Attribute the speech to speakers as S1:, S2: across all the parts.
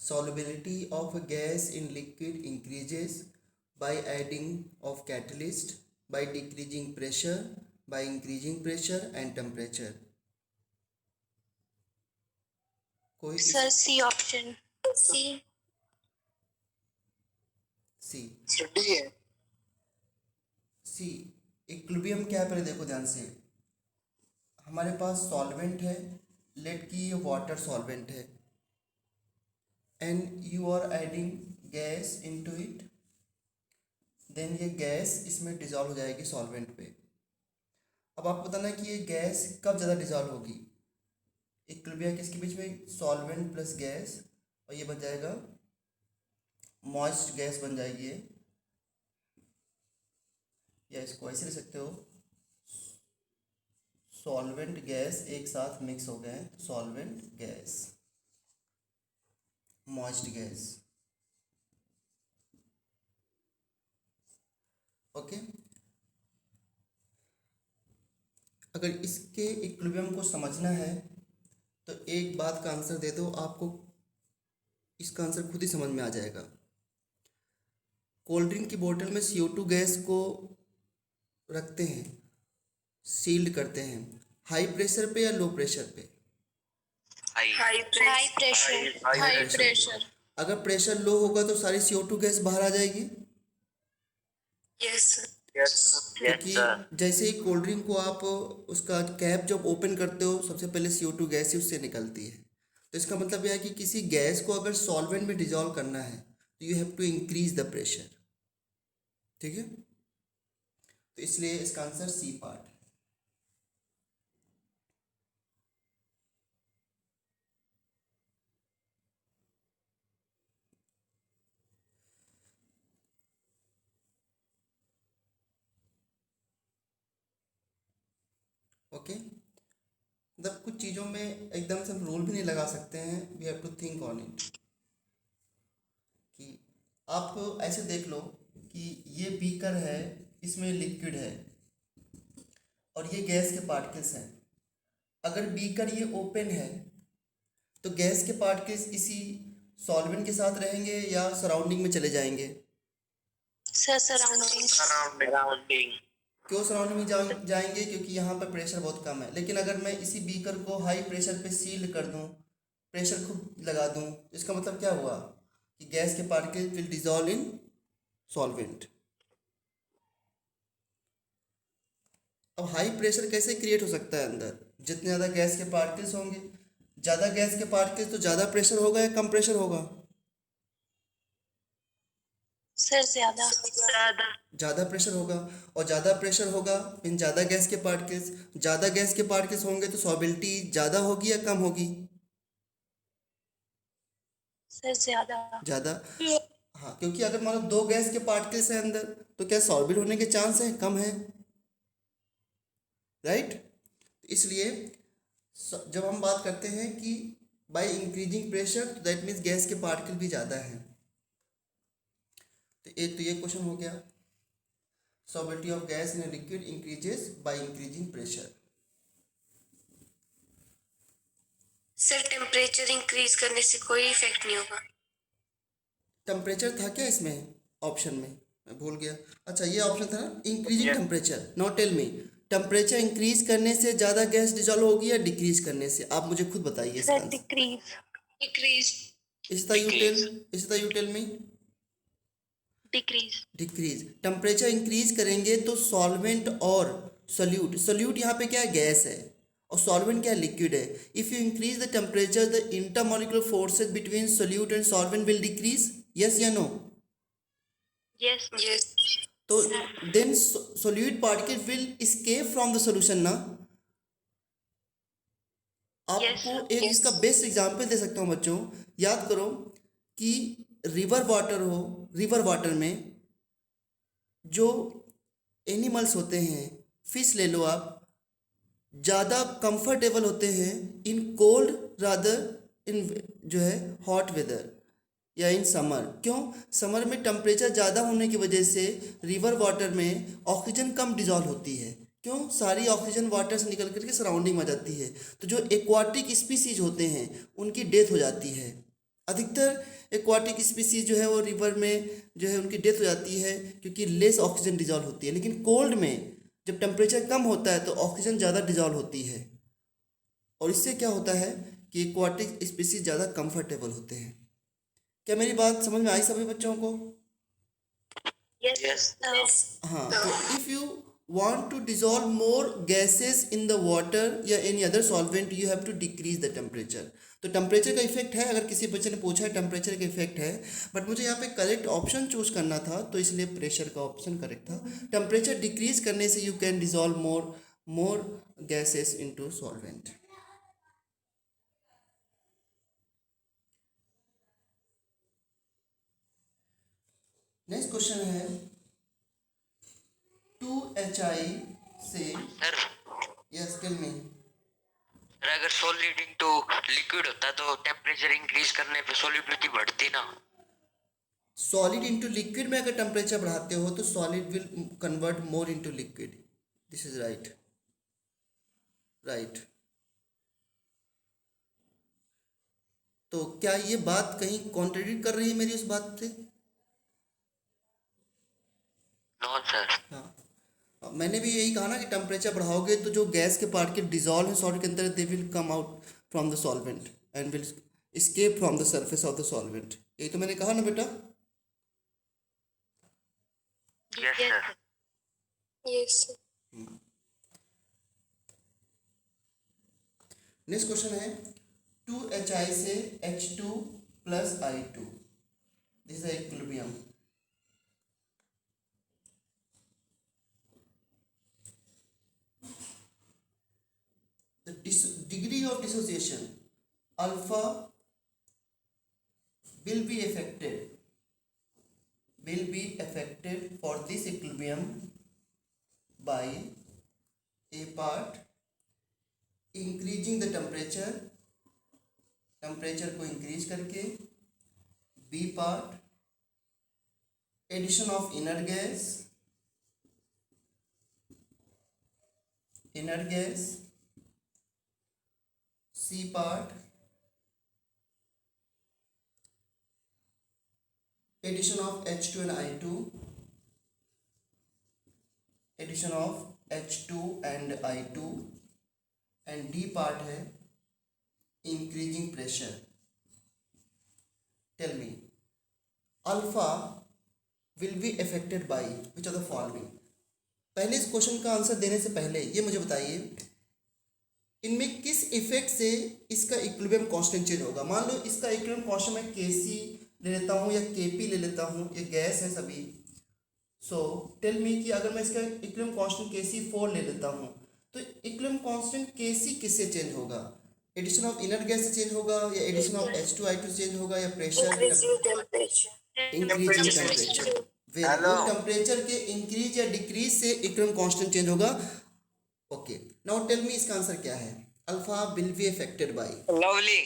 S1: Solubility of a gas in liquid increases by adding of catalyst, by decreasing pressure, by increasing pressure and temperature. कोई
S2: sir C option C
S1: C
S3: D है।
S1: C equilibrium क्या है, पहले देखो ध्यान से। हमारे पास सॉल्वेंट है, लेट की ये वाटर सॉल्वेंट है, and you are adding gas into it, then ये गैस इसमें डिजॉल्व हो जाएगी सॉल्वेंट पे। अब आपको बताना है कि ये गैस कब ज़्यादा डिजॉल्व होगी। इक्विलिब्रियम किसके बीच में, सॉल्वेंट प्लस गैस, और ये बन जाएगा मॉइस्ट गैस बन जाएगी ये, या इसको ऐसे ले सकते हो, सॉल्वेंट गैस एक साथ मिक्स हो गए, solvent gas, moist gas. Okay, अगर इसके इक्विलिब्रियम को समझना है तो एक बात का आंसर दे दो, आपको इसका आंसर खुद ही समझ में आ जाएगा। कोल्ड ड्रिंक की बोतल में CO2 गैस को रखते हैं, सील्ड करते हैं, हाई प्रेशर पे या लो प्रेशर पे?
S2: High pressure.
S1: अगर प्रेशर लो होगा तो सारी CO2 गैस बाहर आ जाएगी।
S2: यस
S1: क्योंकि जैसे ही कोल्ड ड्रिंक को आप उसका कैप जब ओपन करते हो, सबसे पहले CO2 गैस ही उससे निकलती है। तो इसका मतलब यह है कि किसी गैस को अगर सॉल्वेंट में डिजॉल्व करना है तो you have to increase the pressure. ठीक है, तो इसलिए इसका आंसर सी पार्ट है। ओके, मतलब कुछ चीज़ों में एकदम से हम रूल भी नहीं लगा सकते हैं, we have to think on it. कि आप ऐसे देख लो कि ये बीकर है, इसमें लिक्विड है और ये गैस के पार्टिकल्स हैं। अगर बीकर ये ओपन है तो गैस के पार्टिकल्स इसी सॉल्वेंट के साथ रहेंगे या सराउंडिंग में चले जाएंगे?
S2: Sir surrounding.
S1: क्यों सराउंडिंग में जाएंगे? क्योंकि यहाँ पर प्रेशर बहुत कम है। लेकिन अगर मैं इसी बीकर को हाई प्रेशर पे सील कर दूँ, प्रेशर खूब लगा दूँ, इसका मतलब क्या हुआ कि गैस के particle will dissolve in solvent. अब हाई प्रेशर कैसे क्रिएट हो सकता है अंदर? जितने ज़्यादा गैस के पार्टिकल्स होंगे, ज़्यादा गैस के पार्टिकल्स तो ज़्यादा प्रेशर होगा या कम प्रेशर होगा?
S2: सर ज़्यादा
S1: ज़्यादा प्रेशर होगा, और ज़्यादा प्रेशर होगा मीन ज़्यादा गैस के पार्टिकल्स, ज़्यादा गैस के पार्टिकल्स होंगे तो सॉल्बिलिटी ज़्यादा होगी या कम होगी?
S2: सर
S1: ज़्यादा। हाँ, क्योंकि अगर मान लो दो गैस के पार्टिकल्स हैं अंदर तो क्या सॉल्बिल होने के चांस हैं? कम है, राइट। इसलिए जब हम बात करते हैं कि बाय इंक्रीजिंग प्रेशर, तो दैट मीन्स गैस के पार्टिकल भी ज़्यादा हैं। तो ये क्वेश्चन हो गया, solubility of gas in liquid increases by increasing pressure.
S2: Sir temperature increase करने से कोई इफेक्ट नहीं होगा।
S1: टेम्परेचर था क्या इसमें ऑप्शन में? मैं भूल गया। अच्छा, ये ऑप्शन था ना, increasing temperature. Now tell me, temperature increase करने से ज़्यादा गैस डिजॉल्व होगी या डिक्रीज करने से? आप मुझे खुद बताइए इसका answer.
S2: Decrease
S1: you tell me. Decrease. Temperature increase करेंगे तो सॉल्वेंट और सोल्यूट यहाँ पे क्या है? गैस है, और सॉल्वेंट क्या है? लिक्विड है। If you increase the temperature, the intermolecular forces between solute and solvent will decrease, yes या नो?
S2: यस
S1: तो then solute particle will escape from the solution ना। आपको एक इसका बेस्ट एग्जांपल दे सकता हूँ बच्चों। याद करो कि रिवर वाटर में जो एनिमल्स होते हैं, फिश ले लो आप, ज़्यादा कंफर्टेबल होते हैं इन कोल्ड रादर इन जो है हॉट वेदर या इन समर। क्यों? समर में टेम्परेचर ज़्यादा होने की वजह से रिवर वाटर में ऑक्सीजन कम डिजॉल्व होती है। क्यों? सारी ऑक्सीजन वाटर से निकल करके सराउंडिंग में आ जाती है। तो जो एक्वाटिक स्पीसीज होते हैं उनकी डेथ हो जाती है। अधिकतर एक्वाटिक स्पीसीज जो है वो रिवर में जो है उनकी डेथ हो जाती है क्योंकि लेस ऑक्सीजन डिजॉल्व होती है, लेकिन कोल्ड में जब टेम्परेचर कम होता है तो ऑक्सीजन ज़्यादा डिजॉल्व होती है, और इससे क्या होता है कि एक्वाटिक स्पीसीज ज़्यादा कंफर्टेबल होते हैं। क्या मेरी बात समझ में आई सभी बच्चों को?
S2: Yes.
S1: हाँ, तो if you want to dissolve more gases in the water या any other solvent you have to decrease the temperature। तो टेम्परेचर का इफेक्ट है, अगर किसी बच्चे ने पूछा है टेम्परेचर का इफेक्ट है, बट मुझे यहाँ पे करेक्ट ऑप्शन चूज करना था तो इसलिए प्रेशर का ऑप्शन करेक्ट था। टेम्परेचर डिक्रीज करने से you can dissolve more gases into solvent. Next question है 2HI से,
S3: sir
S1: yes tell me.
S3: Sir अगर सॉलिड इनटू लिक्विड होता तो टेम्परेचर इंक्रीज करने पे सॉलिबिलिटी बढ़ती ना।
S1: सॉलिड इंटू लिक्विड में अगर टेम्परेचर बढ़ाते हो तो solid will convert more into liquid, this is right, right. तो क्या ये बात कहीं कॉन्ट्रडिक्ट कर रही है मेरी उस बात से?
S3: No sir.
S1: हाँ, मैंने भी यही कहा ना कि टेम्परेचर बढ़ाओगे तो जो गैस के पार्टिकल डिजॉल्व है सॉल्ट के अंदर, they will come out from the solvent and will escape from the surface of the solvent। यही तो मैंने कहा ना बेटा।
S3: Yes sir.
S2: Yes.
S1: Next question है 2HI से H2 plus I2, this is equilibrium. The degree of dissociation alpha will be affected for this equilibrium by a part increasing the temperature को increase करके, B part addition of inert gas, C part addition of H2 and I2, and D part है increasing pressure। Tell me, alpha will be affected by which of the following। पहले इस question का answer देने से पहले ये मुझे बताइए, इनमें किस इफेक्ट से इसका इक्विलिब्रियम कांस्टेंट चेंज होगा। मान लो इसका इक्विलिब्रियम कांस्टेंट मैं Kc ले लेता हूँ या Kp ले लेता हूँ, ये गैस है सभी। सो टेल मी कि अगर मैं इसका इक्विलिब्रियम कांस्टेंट Kc4 ले लेता हूँ तो इक्विलिब्रियम कांस्टेंट Kc किससे चेंज होगा? एडिशन ऑफ इनर गैस से चेंज होगा या एडिशन ऑफ H2 I2 से चेंज होगा या pressure
S2: Increasing temperature.
S1: Increasing temperature. Very good, temperature के इंक्रीज या डिक्रीज से इक्विलिब्रियम कांस्टेंट चेंज होगा। ओके, नाउ टेल मी इसका आंसर क्या है। Alpha will be affected by,
S3: lovely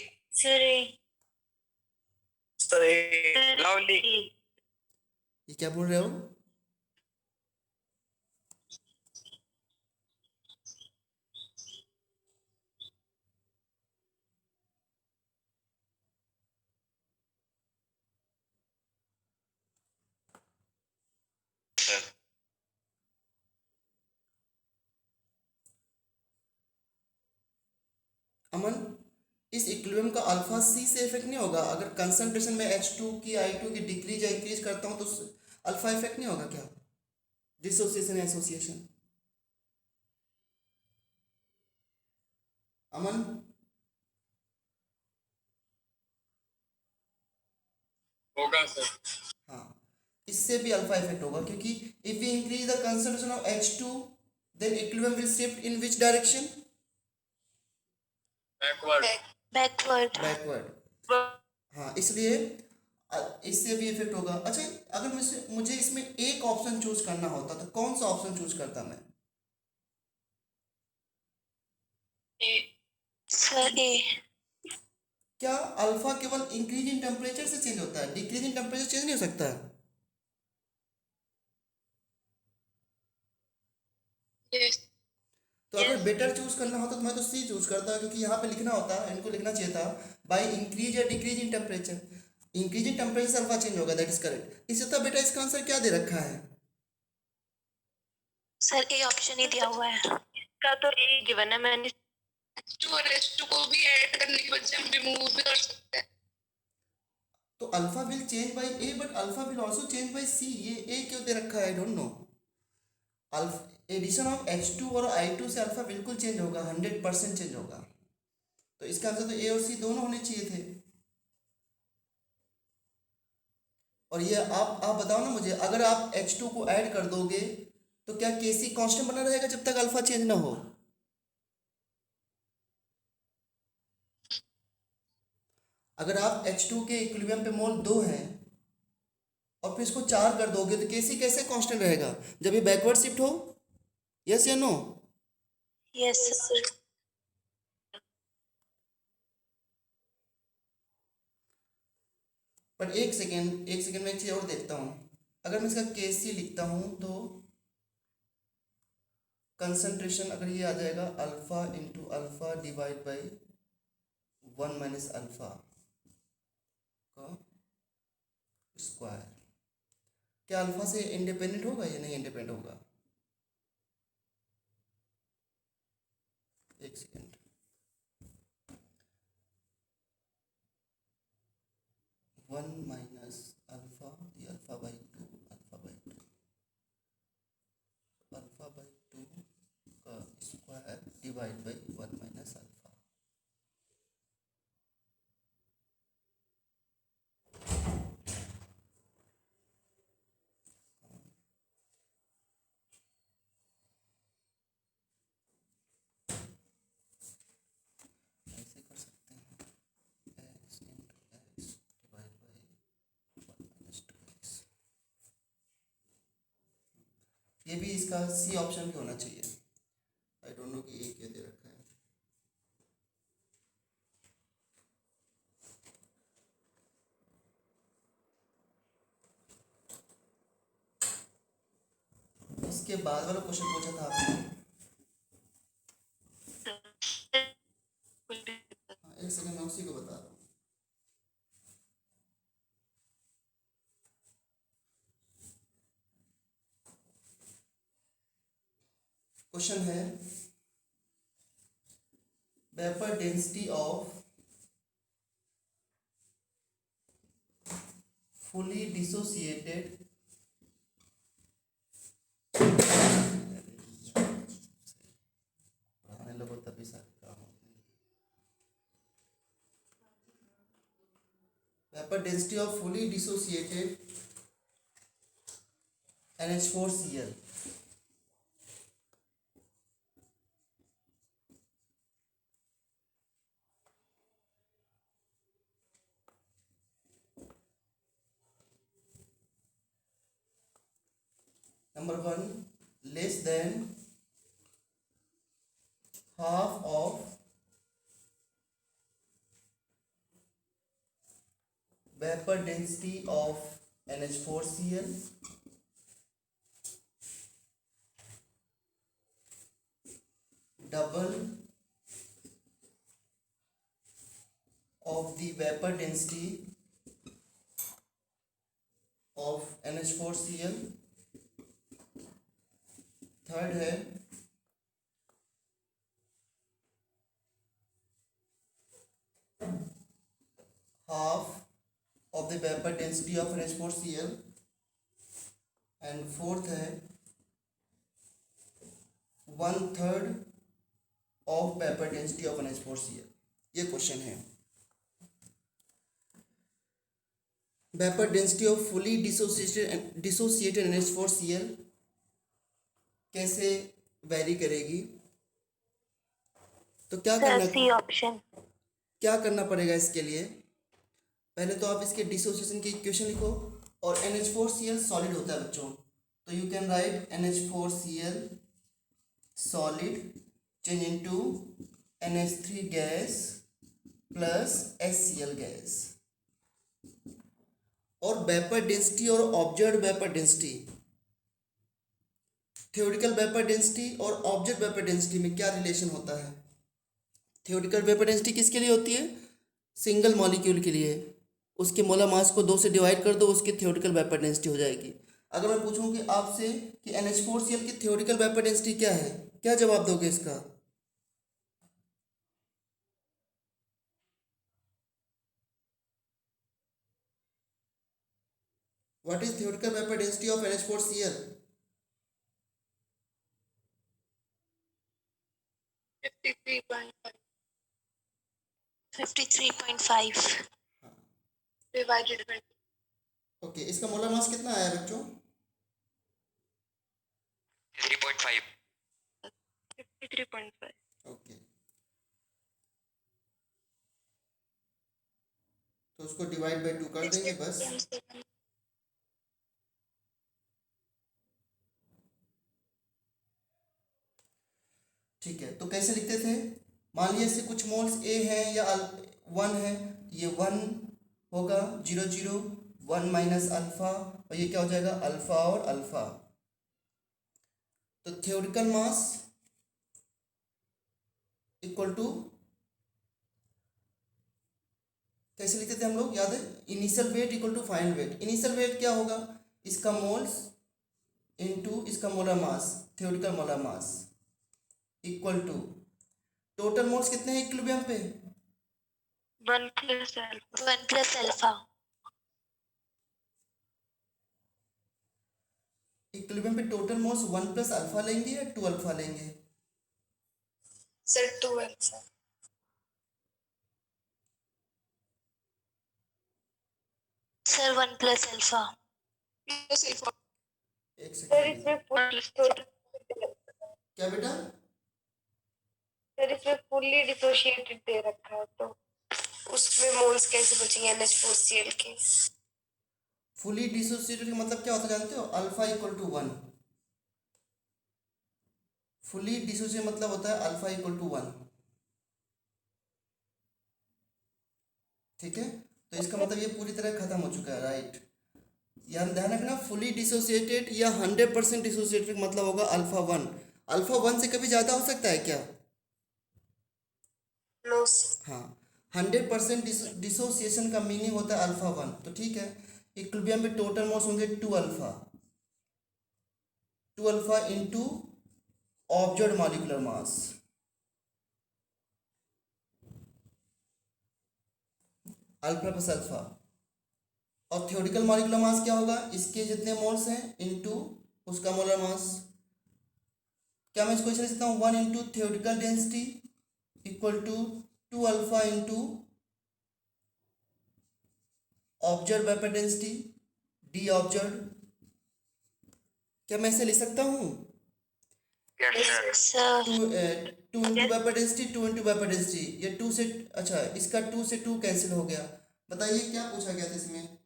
S3: lovely
S1: ये क्या बोल रहे हो? अमन, इस इक्विलिब्रियम का अल्फा सी से इफेक्ट नहीं होगा? अगर कंसंट्रेशन में H2 की I2 की डिक्रीज या इंक्रीज करता हूँ तो अल्फा इफेक्ट नहीं होगा क्या? डिसोसिएशन या एसोसिएशन। अमन,
S4: होगा सर।
S1: हाँ, इससे भी अल्फा इफेक्ट होगा क्योंकि if we increase the concentration of H2 then equilibrium will shift in which direction?
S4: Backward.
S1: Backward. हाँ, इसलिए इससे भी इफेक्ट होगा। अच्छा, अगर मुझे इसमें एक ऑप्शन चूज करना होता तो कौन सा ऑप्शन चूज करता मैं?
S2: Sir, A.
S1: क्या अल्फा केवल इंक्रीज इन टेम्परेचर से चेंज होता है, डिक्रीज इन टेम्परेचर चेंज नहीं हो सकता है?
S2: Yes.
S1: तो अगर बेटर चूज करना होता तो मैं तो सी चूज करता, क्योंकि यहाँ पे लिखना होता, इनको लिखना चाहिए था बाय इंक्रीज या decrease in temperature. Increasing temperature से अल्फा चेंज होगा, दैट इज करेक्ट। इससे तो बेटा इसका आंसर क्या दे रखा है?
S2: सर ए ऑप्शन ही दिया हुआ है, इसका तो ए गिवन है मैंने।
S5: H2 और H2 को भी ऐड करने के बजाय हम रिमूव भी कर सकते हैं।
S1: तो alpha will change by A but alpha will also change by C, ये ए क्यों दे रखा है? I don't know. Alpha addition of H2 और I2 से अल्फा बिल्कुल चेंज होगा, 100% चेंज होगा। तो इसका आंसर तो ए और सी दोनों होने चाहिए थे। और ये आप बताओ ना मुझे, अगर आप H2 को ऐड कर दोगे तो क्या Kc कांस्टेंट बना रहेगा जब तक अल्फा चेंज ना हो? अगर आप H2 के इक्विलिब्रियम पे मोल 2 हैं और फिर इसको 4 कर दोगे तो Kc कैसे कांस्टेंट रहेगा जब ये बैकवर्ड शिफ्ट हो? यस या नो?
S2: Yes sir.
S1: पर एक सेकेंड में एक चीज़ और देखता हूँ। अगर मैं इसका Kc लिखता हूँ तो कंसंट्रेशन अगर ये आ जाएगा alpha into alpha divide by 1 minus alpha का स्क्वायर, क्या अल्फा से इंडिपेंडेंट होगा या नहीं इंडिपेंडेंट होगा? एक सेकेंड, 1 माइनस अल्फा, ये alpha by 2, alpha by 2, alpha by 2 का square divide by 1 minus alpha. ऐसे कर सकते हैं, x into x divide by 1 minus 2x। ये भी इसका सी ऑप्शन भी होना चाहिए। आई डोंट नो कि ये क्या दे रखा है। इसके बाद वाला क्वेश्चन पूछा था आपने। हाँ, एक सेकंड मैं उसी को बता रहा हूँ। क्वेश्चन है vapour density of fully dissociated पढ़ाने लगो तभी सारे काम होते हैं। Vapour density of fully dissociated NH4Cl number 1 less than half of vapor density of NH4Cl double of the vapor density of NH4Cl। Third है half of the vapor density of NH4Cl and fourth है 1/3 of vapour density of NH4Cl। ये question है। Vapour density of fully dissociated NH4Cl कैसे very करेगी? तो क्या करना पड़ेगा इसके लिए? पहले तो आप इसके डिसोसिएशन की इक्वेशन लिखो और NH4Cl सॉलिड होता है बच्चों, तो you can write NH4Cl solid change into NH3 gas plus HCl gas. और वेपर डेंसिटी और observed vapour density, theoretical vapour density और ऑब्जेक्ट वेपर डेंसिटी में क्या रिलेशन होता है? थ्योरेटिकल वेपर डेंसिटी किसके लिए होती है? सिंगल मॉलिक्यूल के लिए। उसके मोलर मास को 2 से डिवाइड कर दो, उसकी थ्योरेटिकल वेपर डेंसिटी हो जाएगी। अगर मैं पूछूं कि आपसे कि NH4Cl की थ्योरेटिकल वेपर डेंसिटी क्या है, क्या जवाब दोगे इसका? What is theoretical vapour density of NH4Cl?
S5: 53.5
S2: 53.5
S5: divided by
S1: okay, इसका मोलर मास कितना आया बच्चों?
S3: 3.5।
S5: 53.5.
S1: ओके, तो उसको डिवाइड बाय 2 कर देंगे बस। ठीक है, तो कैसे लिखते थे? मान लिया इससे कुछ मोल्स ए हैं या 1 है, ये 1 होगा, 0 0 1 माइनस अल्फा, और ये क्या हो जाएगा? अल्फा और अल्फा। तो थ्योरेटिकल मास इक्वल टू, कैसे लिखते थे हम लोग, याद है? Initial weight equal to final weight. Initial weight क्या होगा? इसका मोल्स इनटू इसका molar mass, theoretical molar mass, equal to total moles कितने हैं इक्विलिब्रियम पे?
S2: 1 plus alpha 1 plus alpha
S1: equilibrium पे टोटल मोल्स 1 प्लस अल्फा लेंगे या 2 अल्फा लेंगे?
S5: Sir, 12, sir.
S2: sir 1 plus alpha
S5: Yes, alpha.
S1: एक
S5: Sir,
S1: सेकंड,
S5: इसमें total
S1: क्या बेटा?
S5: सर इसमें फुल्ली डिसोशिएटेड दे रखा है तो
S2: उसमें मोल्स कैसे बचेंगे NH4Cl के?
S1: फुली डिसोसिएटेड का मतलब क्या होता है जानते हो? Alpha equal to 1। Fully dissociate मतलब होता है अल्फा इक्वल टू 1। ठीक है, तो इसका मतलब ये पूरी तरह खत्म हो चुका है, राइट? यहाँ ध्यान रखना, फुली डिसोसिएटेड या 100% डिसोसिएटेड मतलब होगा अल्फा 1। अल्फा 1 से कभी ज़्यादा हो सकता है क्या?
S2: नो
S1: हाँ, 100% डिसोसिएशन का मीनिंग होता है अल्फा 1। तो ठीक है, इक्विलिब्रियम में टोटल मोल्स होंगे 2 alpha, 2 alpha into observed molecular mass, alpha plus alpha. और थ्योरेटिकल मॉलिक्यूलर मास क्या होगा? इसके जितने मोल्स हैं इंटू उसका मोलर मास। क्या मैं इसको ऐसे लिख सकता हूँ? 1 into theoretical density equal to 2 alpha into observe vapour density D observe. क्या मैं इसे लिख सकता हूँ?
S3: Yes sir.
S2: Sir
S1: two into vapour density, 2 into vapour density, ये 2 से, अच्छा इसका 2 से 2 कैंसिल हो गया। बताइए क्या पूछा गया था इसमें?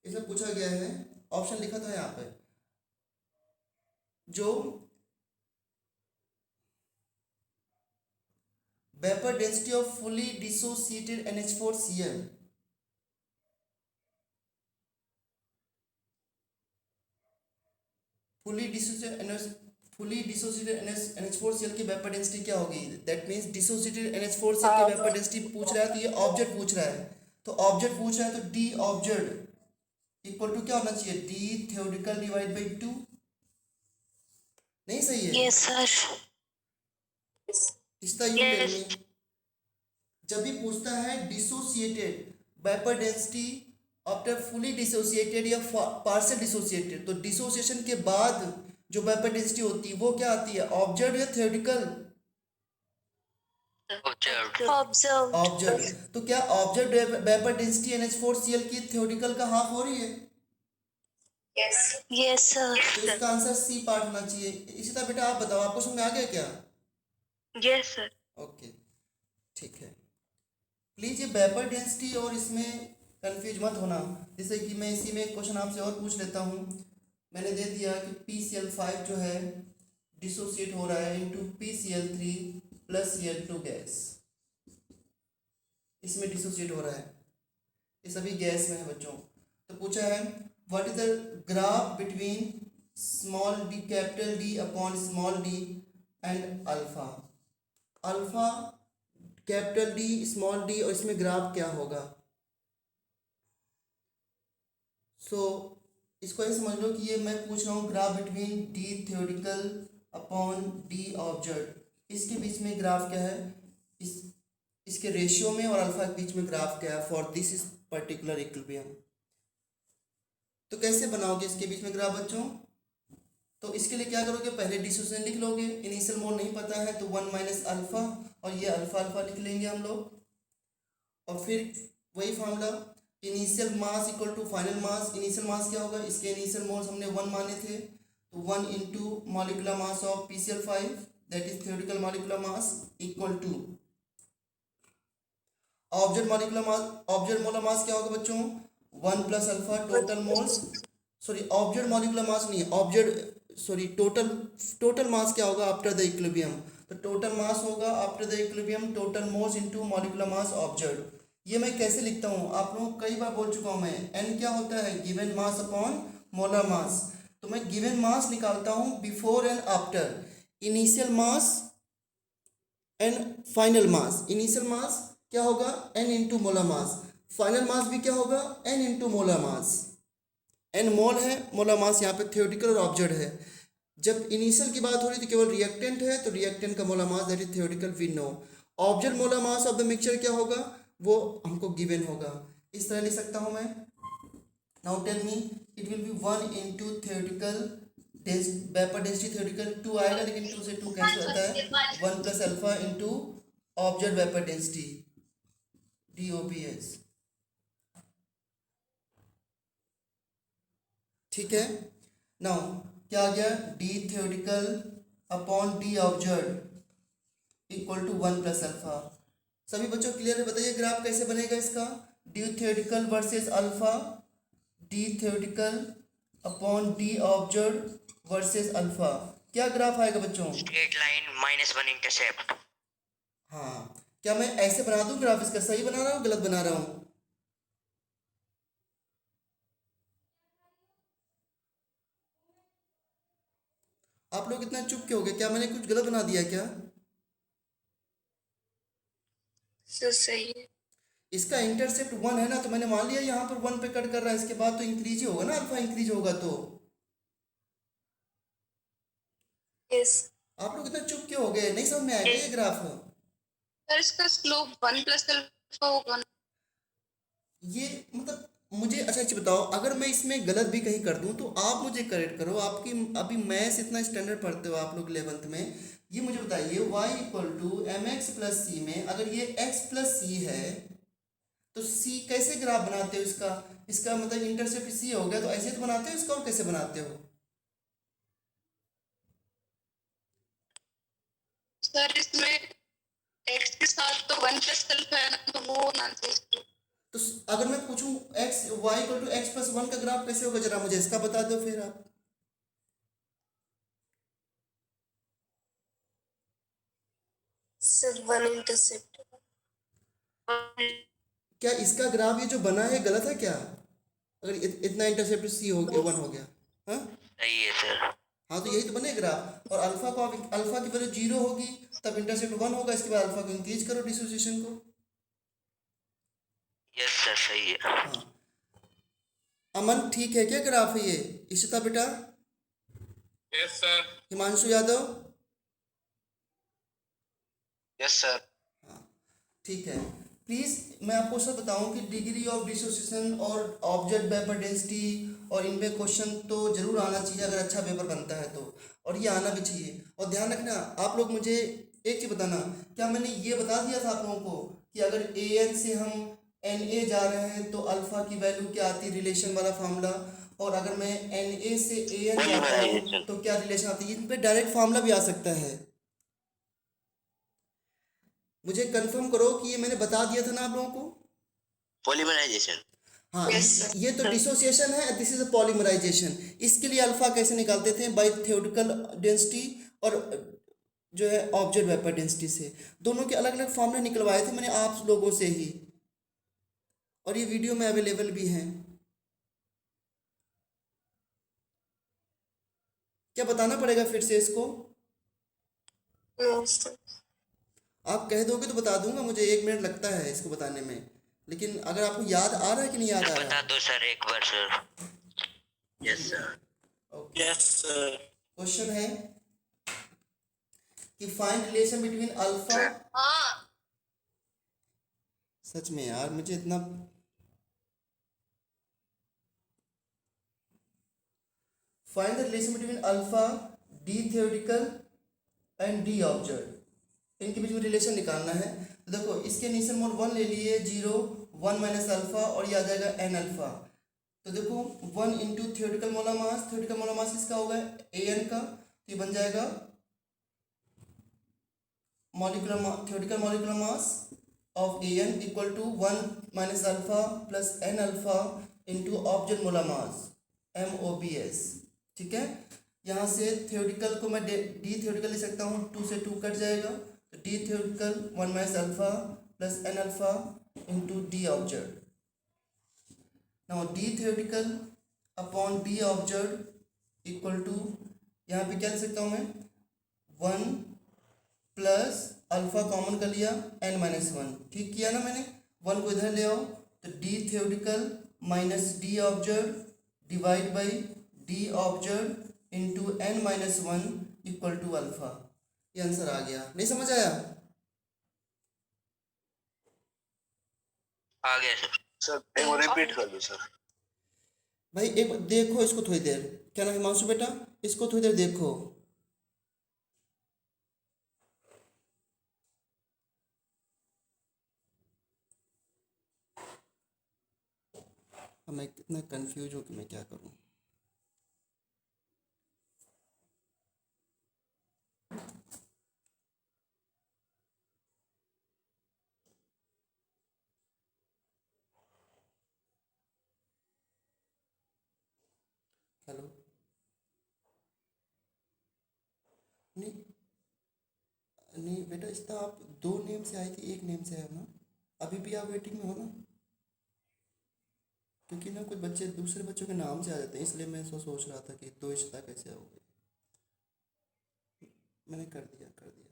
S1: इसमें पूछा गया है, ऑप्शन लिखा था यहाँ पे, जो vapour density of fully dissociated NH4Cl, fully dissociated NH4Cl की वेपर डेंसिटी क्या होगी? दैट मींस डिसोसिएटेड NH4Cl की वेपर डेंसिटी पूछ रहा है, तो ये ऑब्जेक्ट पूछ रहा है, तो ऑब्जेक्ट पूछ रहा है तो डी ऑब्जेक्ट इक्वल टू क्या होना चाहिए? D theoretical divide by 2। नहीं सही है?
S2: यस सर
S1: इसका यू टेल मी, जब भी पूछता है dissociated vapour density after fully dissociated या पार्शियल डिसोसिएटेड, तो डिसोसिएशन के बाद जो वेपर डेंसिटी होती है वो क्या आती है? ऑब्जर्व या थ्योरेटिकल?
S3: ऑब्जर्व।
S2: Observe
S1: observe. तो क्या ऑब्जर्व वेपर डेंसिटी NH4Cl की थ्योरेटिकल का हाफ हो रही है?
S5: यस
S2: यस
S1: तो
S2: सर
S1: इसका आंसर सी पार्ट होना चाहिए। इसी तरह बेटा आप बताओ, आपको समझ में आ गया क्या?
S2: यस सर
S1: ओके, ठीक है। प्लीज ये वेपर डेंसिटी और इसमें कंफ्यूज मत होना। जैसे कि मैं इसी में एक क्वेश्चन आपसे और पूछ लेता हूँ। मैंने दे दिया कि PCl5 जो है डिसोसिएट हो रहा है into PCl3 plus Cl2 gas, इसमें डिसोसिएट हो रहा है, ये सभी गैस में है बच्चों। तो पूछा है what is the graph between small D capital D upon small d and alpha. Alpha capital D, small D, और इसमें ग्राफ क्या होगा। सो इसको ऐसे समझ लो कि ये मैं पूछ रहा हूँ graph between D theoretical upon D observe, इसके बीच में ग्राफ क्या है, इसके रेशियो में और अल्फा के बीच में ग्राफ क्या है for this is particular equilibrium. तो कैसे बनाओगे इसके बीच में ग्राफ बच्चों? तो इसके लिए क्या करोगे, पहले डिसोसिएशन लिख लोगे, इनिशियल मोड नहीं पता है तो 1 माइनस अल्फा, और ये अल्फा अल्फा लिख लेंगे हम लोग, और फिर वही formula initial mass equal to final mass. Initial mass क्या होगा, इसके इनिशियल मोल्स हमने 1 माने थे, तो 1 into molecular mass of PCl5 that is theoretical molecular mass equal to object molecular mass. Object molar mass क्या होगा बच्चों, 1 plus alpha total moles, sorry object molecular mass नहीं है, ऑब्जेक्ट सॉरी टोटल मास क्या होगा आफ्टर द इक्विलिब्रियम, तो total mass होगा after the equilibrium total moles into molecular mass observed. ये मैं कैसे लिखता हूँ, आप लोगों को कई बार बोल चुका हूँ मैं, एन क्या होता है, given mass upon molar mass. तो मैं गिवन मास निकालता हूँ before and after, initial mass and final mass. Initial mass क्या होगा, n into molar mass, final mass भी क्या होगा, n into molar mass. N mole है, मोलर मास यहाँ पे थ्योरेटिकल और ऑब्जर्व है। जब इनिशियल की बात हो रही थी केवल रिएक्टेंट है, तो रिएक्टेंट का molar mass that is theoretical we know. Observe molar mass of the mixture क्या होगा, वो हमको गिवन होगा। इस तरह लिख सकता हूँ मैं, now tell me it will be 1 into theoretical vapour density, theoretical 2 आएगा लेकिन 2 से 2 कैंसिल होता है, 1 plus alpha into observe vapour density DOPS। ठीक है, नाउ क्या आ गया, D theoretical upon D observe equal to 1 plus alpha. सभी बच्चों क्लियर है, बताइए ग्राफ कैसे बनेगा इसका, D theoretical versus alpha, D theoretical upon D observe versus alpha, क्या ग्राफ आएगा बच्चों?
S3: Straight line -1 intercept.
S1: हाँ, क्या मैं ऐसे बना दूं ग्राफ, इसका सही बना रहा हूँ गलत बना रहा हूँ? आप लोग इतना चुप क्यों हो गए, क्या मैंने कुछ गलत बना दिया क्या?
S2: सर सही है।
S1: इसका इंटरसेप्ट 1 है ना, तो मैंने मान लिया यहाँ पर 1 पे कट कर रहा है, इसके बाद तो इंक्रीज ही होगा ना, अल्फा इंक्रीज होगा तो।
S2: यस।
S1: आप लोग इतना चुप क्यों हो गए, नहीं समझ में आएगा ये ग्राफ?
S5: सर इसका स्लोप 1 प्लस अल्फा होगा ना?
S1: ये मतलब मुझे अच्छा चीज बताओ, अगर मैं इसमें गलत भी कहीं कर दूं तो आप मुझे करेक्ट करो, आपकी अभी मैथ्स इतना स्टैंडर्ड पढ़ते हो आप लोग 11th में। ये मुझे बताइए y equal to mx plus C में अगर ये x प्लस सी है तो c कैसे ग्राफ बनाते हो इसका? इसका मतलब इंटरसेप्ट c हो गया, तो ऐसे तो बनाते हो इसका, और कैसे बनाते हो?
S5: सर इसमें x के साथ तो 1 प्लस अल्फा है ना, तो वो होना चाहिए।
S1: तो अगर मैं पूछूं x y equal to x plus 1 का ग्राफ कैसे होगा, जरा मुझे इसका बता दो फिर आप।
S2: Sir 1 intercept.
S1: क्या इसका ग्राफ ये जो बना है गलत है क्या, अगर इतना इंटरसेप्ट c हो गया 1 हो गया? हाँ
S3: सही है सर।
S1: हाँ, तो यही तो बने ग्राफ, और अल्फा को आप अल्फा की वैल्यू 0 होगी तब इंटरसेप्ट 1 होगा, इसके बाद अल्फा को इंक्रीज करो डिसोसिएशन को।
S3: यस सर सही है।
S1: हाँ, अमन ठीक है क्या ग्राफ ये? इशिता बेटा,
S4: yes sir.
S1: Himanshu Yadav,
S3: yes sir.
S1: ठीक है। प्लीज़ मैं आपको सब बताऊं कि डिग्री ऑफ डिसोसिएशन और ऑब्जेक्ट वेपर डेंसिटी और इनमें क्वेश्चन तो जरूर आना चाहिए अगर अच्छा पेपर बनता है तो, और ये आना भी चाहिए। और ध्यान रखना, आप लोग मुझे एक चीज़ बताना, क्या मैंने ये बता दिया था आप लोगों को कि अगर AN से हम NA जा रहे हैं तो अल्फा की वैल्यू क्या आती है, रिलेशन वाला फार्मूला, और अगर मैं NA से AN जाता हूँ तो क्या रिलेशन आती है, इन पर डायरेक्ट फार्मूला भी आ सकता है। मुझे कंफर्म करो कि ये मैंने बता दिया था ना आप लोगों को?
S3: पॉलीमराइजेशन।
S1: हाँ,
S2: Yes,
S1: ये तो डिसोसिएशन है, दिस इज अ पॉलीमराइजेशन। इसके लिए अल्फा कैसे निकालते थे, बाय थ्योरेटिकल डेंसिटी और जो है ऑब्जेक्ट वेपर डेंसिटी से, दोनों के अलग अलग फॉर्मूले निकलवाए थे मैंने आप लोगों से ही, और ये वीडियो में अवेलेबल भी हैं। क्या बताना पड़ेगा फिर से इसको?
S2: No sir.
S1: आप कह दोगे तो बता दूंगा, मुझे 1 मिनट लगता है इसको बताने में, लेकिन अगर आपको याद आ रहा है कि नहीं याद आ रहा
S3: बता
S1: है?
S3: दो सर एक बार sir. Yes sir.
S1: Okay, question है कि फाइंड रिलेशन बिटवीन अल्फा।
S5: हाँ
S1: सच में यार मुझे इतना, find the relation between alpha D theoretical and D observe, इनके बीच में रिलेशन निकालना है। तो देखो इसके इनिशियल मोल 1 ले लिए, 0 1 माइनस अल्फा और ये आ जाएगा एन अल्फा। तो देखो 1 into theoretical molar mass, theoretical molar mass किसका होगा, ए एन का, तो ये बन जाएगा theoretical molecular mass of A N equal to 1 minus alpha plus N alpha into object molar mass M O B S. ठीक है, यहाँ से थ्योरेटिकल को मैं डी थ्योरेटिकल ले सकता हूँ, 2 से 2 कट जाएगा, तो D theoretical 1 minus alpha plus N alpha into D observe. Now D theoretical upon D observe equal to, यहाँ पे क्या लिख सकता हूँ मैं, 1 प्लस अल्फा कॉमन कर लिया एन माइनस 1, ठीक किया ना मैंने, 1 को इधर ले आओ, तो D theoretical minus D observe divide by D observe into N minus 1 equal to alpha. ये आंसर आ गया, नहीं समझ आया?
S3: आ गया सर।
S6: सर एक बार रिपीट कर दो सर।
S1: भाई एक बार देखो इसको थोड़ी देर, क्या नाम है हिमांशु बेटा, इसको थोड़ी देर देखो। अब मैं कितना कंफ्यूज हूँ कि मैं क्या करूँ। हेलो, नहीं नहीं बेटा, इसका आप 2 नेम से आई थी, 1 नेम से है ना, अभी भी आप वेटिंग में हो ना? क्योंकि ना कुछ बच्चे दूसरे बच्चों के नाम से आ जाते हैं, इसलिए मैं सोच रहा था कि 2 रिश्ता कैसे हो गई। मैंने कर दिया कर दिया।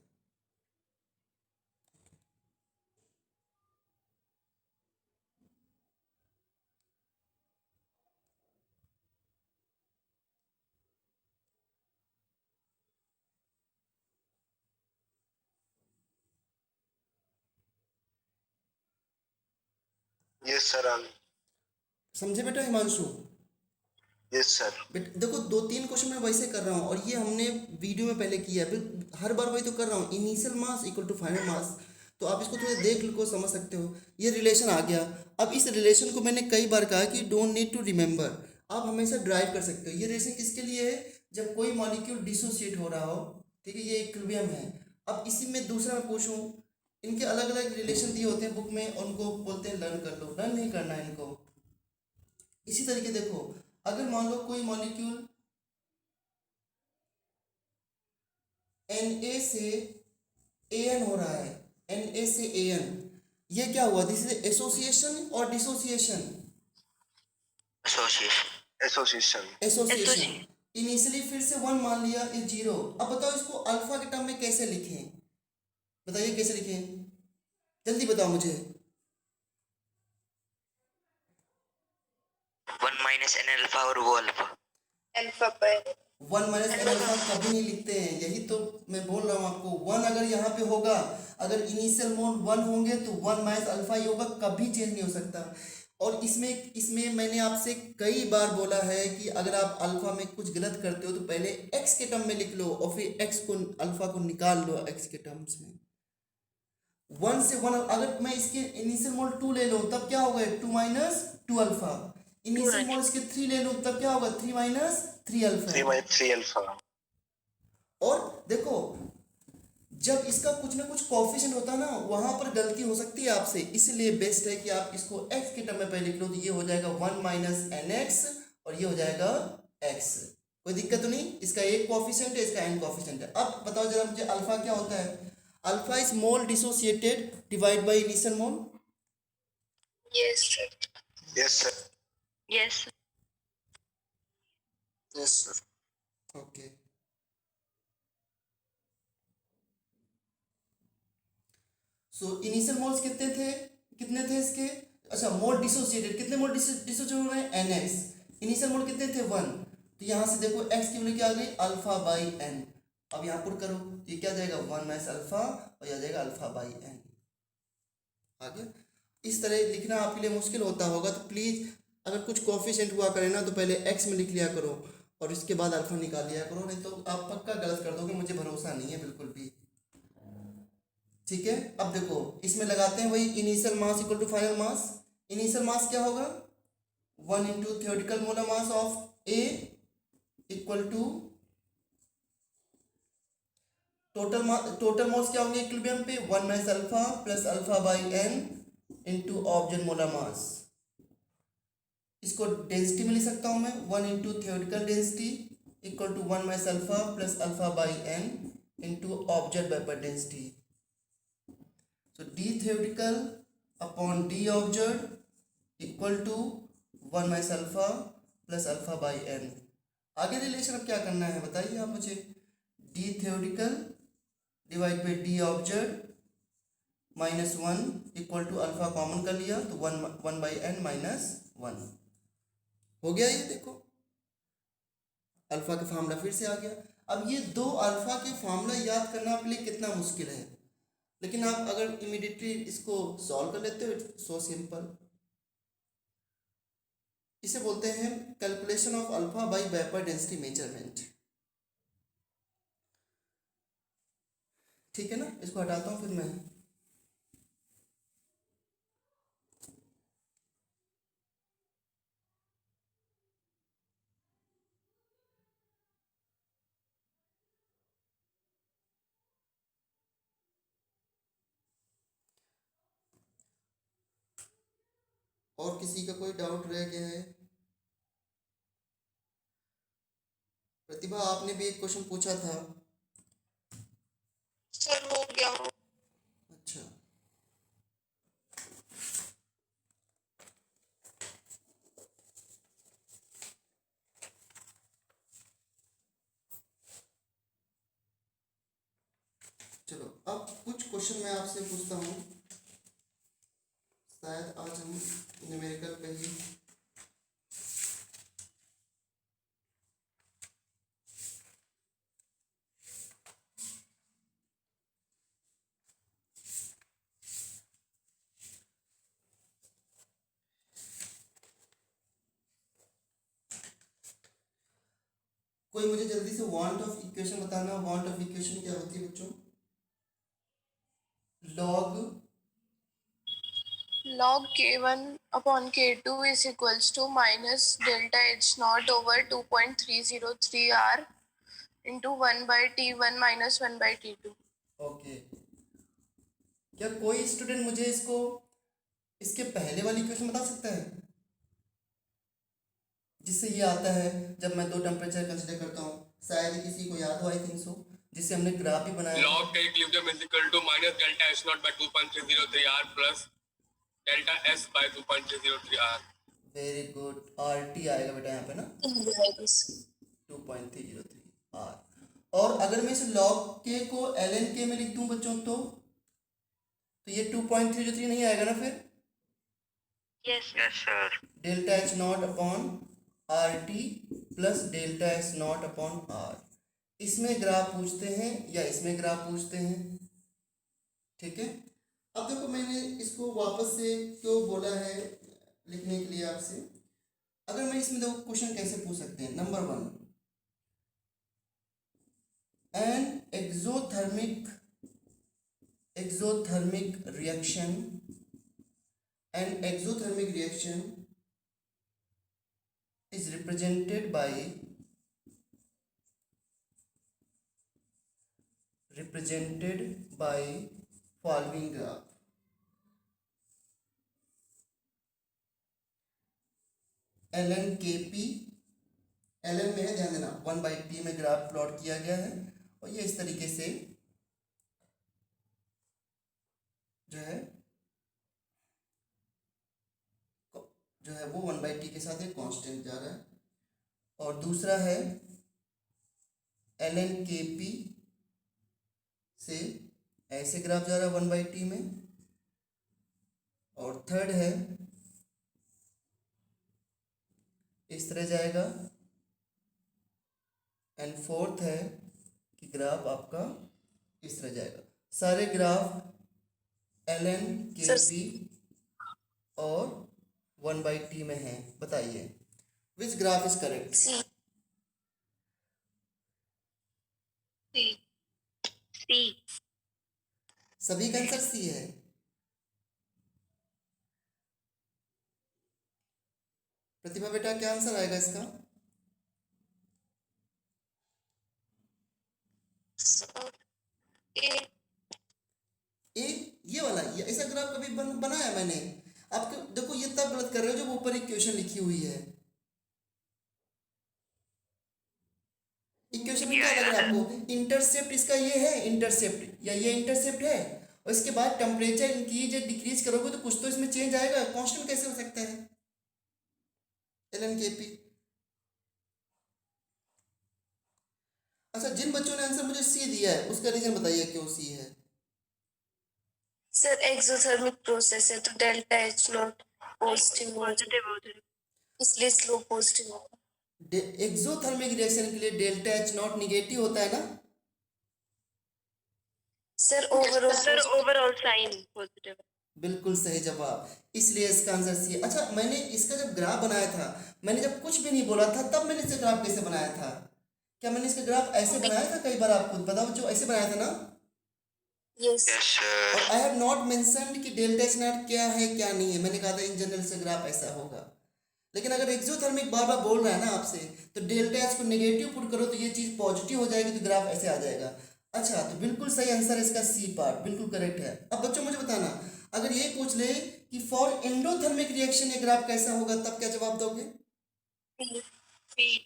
S6: Yes sir.
S1: समझे बेटा हिमांशु?
S6: Yes sir.
S1: देखो 2-3 क्वेश्चन मैं वैसे कर रहा हूँ, और ये हमने वीडियो में पहले किया है, फिर हर बार वही तो कर रहा हूँ, initial mass equal to final mass. तो आप इसको थोड़ा देख लो, समझ सकते हो, ये रिलेशन आ गया। अब इस रिलेशन को मैंने कई बार कहा कि डोंट नीड टू रिमेंबर, आप हमेशा ड्राइव कर सकते हो। ये रिलेशन किसके लिए है, जब कोई मॉलिक्यूल डिसोसिएट हो रहा हो, ठीक है, ये इक्विलिब्रियम है। अब इसी में दूसरा मैं पूछूं, इनके अलग अलग रिलेशन दिए होते हैं बुक में, उनको बोलते हैं लर्न कर लो, लर्न नहीं करना है इनको। इसी तरीके देखो, अगर मान लो कोई मॉलिक्यूल Na से An हो रहा है, Na से An, ये क्या हुआ, दिस इज एसोसिएशन और dissociation?
S3: Association.
S6: Association.
S1: Association. Initially फिर से 1 मान लिया, ये 0। अब बताओ इसको अल्फा के टर्म में कैसे लिखें, बताइए कैसे लिखें, जल्दी बताओ मुझे।
S3: 1 माइनस एन अल्फा और वो अल्फा।
S5: अल्फा पर
S1: 1 माइनस एन अल्फा कभी नहीं लिखते हैं, यही तो मैं बोल रहा हूँ आपको। 1 अगर यहाँ पे होगा, अगर इनिशियल मोल 1 होंगे तो 1 माइनस अल्फा ही होगा, कभी चेंज नहीं हो सकता। और इसमें मैंने आपसे कई बार बोला है कि अगर आप अल्फा में कुछ गलत करते हो तो पहले एक्स के टर्म में लिख लो, और फिर एक्स को अल्फा को निकाल लो एक्स के टर्म्स में। 1 से 1, अगर मैं इसके इनिशियल मोल 2 ले लूँ तब क्या होगा, 2 माइनस 2 अल्फा। इनिशियल मोल इसके 3 ले लूँ तब क्या होगा, 3 माइनस 3 अल्फा।
S6: 3 अल्फा।
S1: और देखो जब इसका कुछ ना कुछ कोफिशिएंट होता है ना, वहां पर गलती हो सकती है आपसे, इसलिए बेस्ट है कि आप इसको x के टर्म में पहले लिख लो, तो ये हो जाएगा 1 माइनस एन एक्स और ये हो जाएगा x। कोई दिक्कत तो नहीं, इसका एक कोफिशिएंट है, इसका n कोफिशिएंट है। अब बताओ जरा मुझे अल्फा क्या होता है। Alpha is mole dissociated divide by initial mole.
S5: Yes sir.
S6: Yes sir.
S2: Yes
S6: yes sir.
S1: Okay, so initial moles कितने थे इसके, अच्छा मोल डिसोसिएटेड, कितने मोल डिसोसिएट हो रहे हैं, NX। इनिशियल मोल कितने थे 1, तो यहाँ से देखो x की वैल्यू क्या आ गई, अल्फा बाई n। अब यहाँ पुट करो, ये क्या जाएगा 1 माइनस अल्फा और यह जाएगा अल्फा बाई n। आ गया। इस तरह लिखना आपके लिए मुश्किल होता होगा तो प्लीज़ अगर कुछ कोफिशिएंट हुआ करे ना तो पहले x में लिख लिया करो और इसके बाद अल्फा निकाल लिया करो, नहीं तो आप पक्का गलत कर दोगे, मुझे भरोसा नहीं है बिल्कुल भी। ठीक है, अब देखो इसमें लगाते हैं वही initial mass equal to final mass. Initial mass क्या होगा, 1 into theoretical molar mass of A equal to total moles क्या होंगे इक्विलिब्रियम पे, 1 minus alpha plus alpha by n into object molar mass. इसको डेंसिटी में लिख सकता हूँ मैं, 1 into theoretical density equal to 1 minus alpha plus alpha by n into object vapour density. So D theoretical upon D object equal to 1 minus alpha plus alpha by n। आगे relation अब क्या करना है बताइए आप मुझे, D theoretical divide by D object minus 1 equal to alpha common कर लिया तो 1 बाई n माइनस 1 हो गया। ये देखो अल्फा का फार्मूला फिर से आ गया। अब ये दो अल्फा के फार्मूला याद करना आपके लिए कितना मुश्किल है, लेकिन आप अगर इमीडिएटली इसको सॉल्व कर लेते हो इट्स सो सिंपल। इसे बोलते हैं calculation of alpha by vapour density measurement. ठीक है ना, इसको हटाता हूँ फिर मैं। और किसी का कोई डाउट रह गया है? प्रतिभा आपने भी एक क्वेश्चन पूछा था।
S5: सर हो गया वो।
S1: अच्छा, चलो अब कुछ क्वेश्चन मैं आपसे पूछता हूँ, शायद आज हम न्यूमेरिकल पे ही कोई मुझे जल्दी से वांट ऑफ इक्वेशन बताना। वांट ऑफ इक्वेशन क्या होती है बच्चों?
S5: log k1 upon k2 is equals to minus delta h naught over 2.303 r into 1 by t1 minus 1 by t2।
S1: Okay, क्या कोई स्टूडेंट मुझे इसके पहले वाली इक्वेशन बता सकता है जिससे ये आता है जब मैं दो टेम्परेचर कंसीडर करता हूँ? शायद किसी को याद हो, आई थिंक सो, जिससे हमने ग्राफ भी बनाया।
S4: log k equilibrium is equal to minus delta S naught by 2.303 R plus delta S by 2.303 R।
S1: Very good, RT आएगा बेटा यहाँ पे ना, 2.303 R। और अगर मैं इस log k को ln k में लिख दूँ बच्चों तो ये 2.303 नहीं आएगा ना फिर?
S3: Yes sir.
S1: Delta H not upon RT plus delta H not upon R। इसमें ग्राफ पूछते हैं या इसमें ग्राफ पूछते हैं, ठीक है। अब देखो मैंने इसको वापस से क्यों बोला है लिखने के लिए आपसे। अगर मैं इसमें देखो क्वेश्चन कैसे पूछ सकते हैं, number 1, an exothermic reaction, an exothermic reaction is represented by following graph। ln kp, ln में है, ध्यान देना 1/t में ग्राफ प्लॉट किया गया है और ये इस तरीके से जो है वो 1/t के साथ एक कांस्टेंट जा रहा है। और दूसरा है ln kp से ऐसे ग्राफ जा रहा है 1/t में, और थर्ड है इस तरह जाएगा, एंड फोर्थ है कि ग्राफ आपका इस तरह जाएगा। सारे ग्राफ एल एन के
S2: सर
S1: पी और 1/t में हैं। बताइए विच ग्राफ इज करेक्ट?
S2: सी सी सी
S1: सभी का आंसर सी है। प्रतिभा बेटा क्या आंसर आएगा इसका?
S2: ए
S1: ए, ये वाला, ये ऐसा ग्राफ कभी बनाया मैंने? आपको देखो ये तब गलत कर रहे हो जब ऊपर एक क्वेश्चन लिखी हुई है। इक्वेशन में क्या लग रहा है आपको? इंटरसेप्ट इसका ये है, इंटरसेप्ट या ये इंटरसेप्ट है, और इसके बाद टेम्परेचर इंक्रीज या डिक्रीज करोगे तो कुछ तो इसमें चेंज आएगा। कांस्टेंट कैसे हो सकता है? एल एन के पी। अच्छा, जिन बच्चों ने आंसर मुझे सी दिया है उसका रीजन बताइए क्यों सी है?
S2: सर एक्सोथर्मिक प्रोसेस है तो डेल्टा एच नॉट पॉजिटिव होगा, इसलिए स्लोप पॉजिटिव होगा।
S1: एक्सोथर्मिक रिएक्शन के लिए डेल्टा एच नॉट निगेटिव होता है ना?
S2: Sir overall sign positive.
S1: बिल्कुल सही जवाब, इसलिए इसका आंसर सी है। अच्छा, मैंने इसका जब ग्राफ बनाया था, मैंने जब कुछ भी नहीं बोला था तब मैंने इसका ग्राफ कैसे बनाया था? क्या मैंने इसका ग्राफ ऐसे बनाया था? कई बार आपको बताओ बच्चों, ऐसे बनाया था ना?
S2: यस
S3: यस
S1: और
S3: sir.
S1: I have not mentioned कि डेल्टा एच नॉट क्या है क्या नहीं है। मैंने कहा था इन जनरल से ग्राफ ऐसा होगा। लेकिन अगर एक्सोथर्मिक बार बार बोल रहा है ना आपसे, तो डेल्टा एच को नेगेटिव पुट करो तो ये चीज़ पॉजिटिव हो जाएगी, तो ग्राफ ऐसे आ जाएगा। अच्छा, तो बिल्कुल सही आंसर इसका सी पार्ट, बिल्कुल करेक्ट है। अब बच्चों मुझे बताना, अगर ये पूछ ले कि फॉर एंडोथर्मिक रिएक्शन ये ग्राफ कैसा होगा, तब क्या जवाब दोगे?
S2: बी बी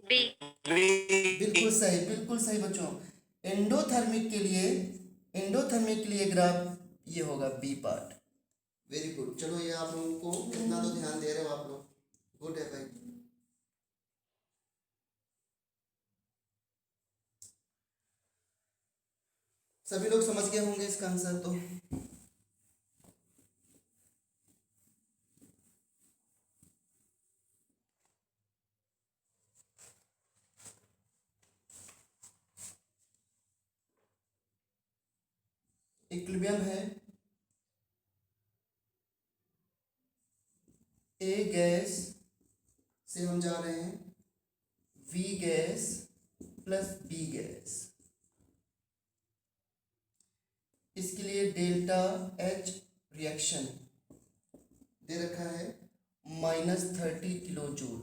S3: बी
S2: बी
S1: बिल्कुल सही बच्चों। एंडोथर्मिक के लिए, एंडोथर्मिक के लिए ग्राफ ये होगा बी पार्ट। Very good. चलो, ये आप लोगों को इतना तो ध्यान दे रहे हो आप लोग, गुड है भाई। सभी लोग समझ गए होंगे इसका आंसर तो। इक्विलिब्रियम है, ए गैस से हम जा रहे हैं V gas plus B gas. इसके लिए डेल्टा एच रिएक्शन दे रखा है -30 किलो जूल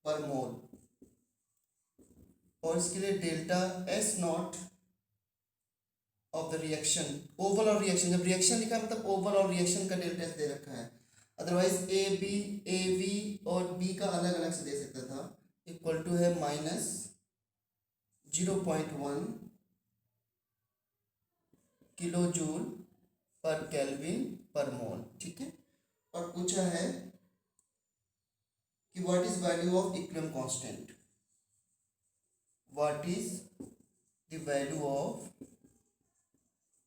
S1: पर मोल, और इसके लिए delta S not of the reaction, overall reaction, जब रिएक्शन लिखा है मतलब ओवरऑल रिएक्शन का डेल्टा एस दे रखा है। Otherwise A B, A V और बी का अलग अलग से दे सकता था। इक्वल टू है -0.1 किलो जूल पर केल्विन पर मोल। ठीक है, और पूछा है कि what is value of equilibrium constant, what is the value of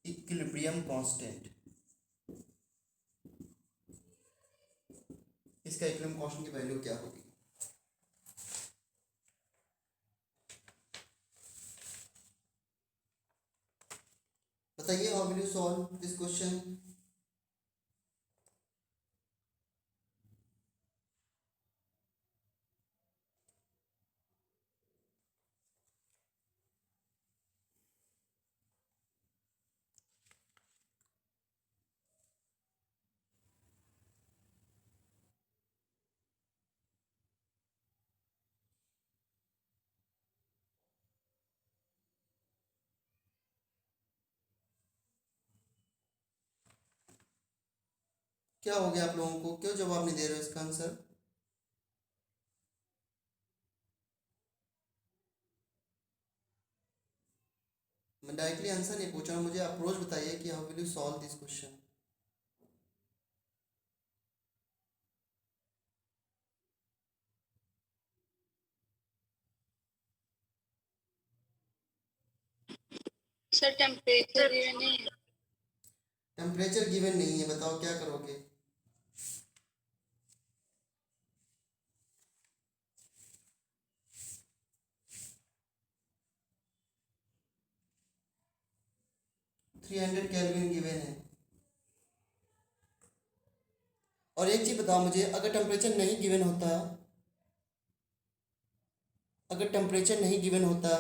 S1: equilibrium constant. इसका इक्विलिब्रियम कांस्टेंट की वैल्यू क्या होगी? बताइए, how will you solve this question? क्या हो गया आप लोगों को, क्यों जवाब नहीं दे रहे हो इसका आंसर? मैं डायरेक्टली आंसर नहीं पूछ रहा हूँ, मुझे अप्रोच बताइए कि how will you solve this question.
S5: Sir temperature given है,
S1: टेम्परेचर गिवन नहीं है, बताओ क्या करोगे? थ्री 300 केल्विन गिवन है। और एक चीज बताओ मुझे, अगर टेम्परेचर नहीं गिवन होता, अगर टेम्परेचर नहीं गिवन होता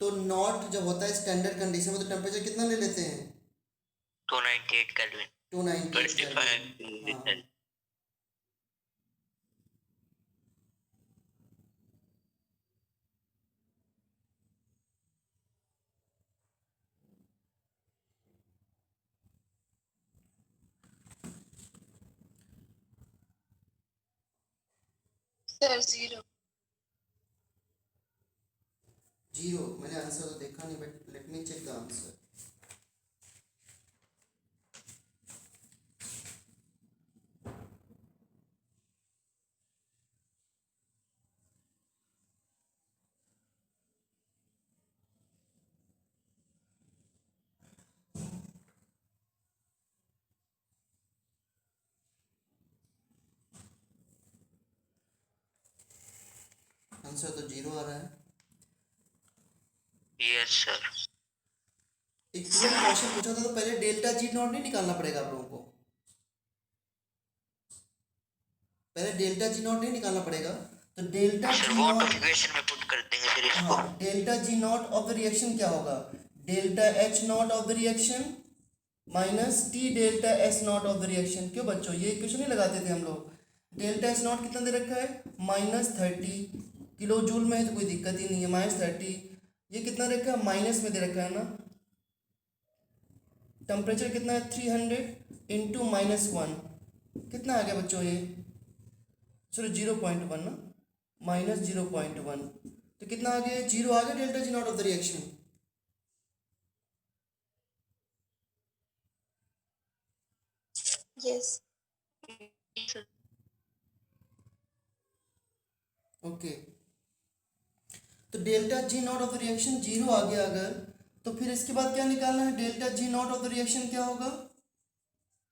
S1: तो नॉट जब होता है स्टैंडर्ड कंडीशन में तो टेम्परेचर कितना ले लेते हैं?
S3: 298 केल्विन।
S1: 298 केल्विन।
S3: 25
S1: हाँ।
S5: सर 0.
S1: जीरो, मैंने आंसर तो देखा नहीं, but let me check the answer. Answer तो जीरो आ रहा है।
S3: Yes sir.
S1: इक्विवेलेंट क्वेश्चन पूछा था तो पहले डेल्टा जी नॉट नहीं निकालना पड़ेगा आप लोगों को? पहले डेल्टा जी नॉट नहीं निकालना पड़ेगा? तो डेल्टा
S3: सर
S1: जी
S3: वो
S1: नॉट,
S3: इक्वेशन में पुट कर देंगे फिर इसको।
S1: हाँ, delta G naught of the reaction क्या होगा? Delta H not of the reaction minus T delta S not of the reaction. क्यों बच्चों, ये इक्वेशन नहीं लगाते थे हम लोग? डेल्टा एस नॉट कितना दे रखा है? -30 किलो जूल में है तो कोई दिक्कत ही नहीं है, -30। ये कितना रखा है? माइनस में दे रखा है ना। टेम्परेचर कितना है? 300 इंटू -1 कितना आ गया बच्चों ये? चलो 0.1 ना, -0.1 तो कितना आ गया? जीरो आ गया delta G naught of the reaction.
S2: Yes.
S1: Okay, तो delta G naught of the reaction zero आ गया अगर, तो फिर इसके बाद क्या निकालना है? Delta G naught of the reaction क्या होगा?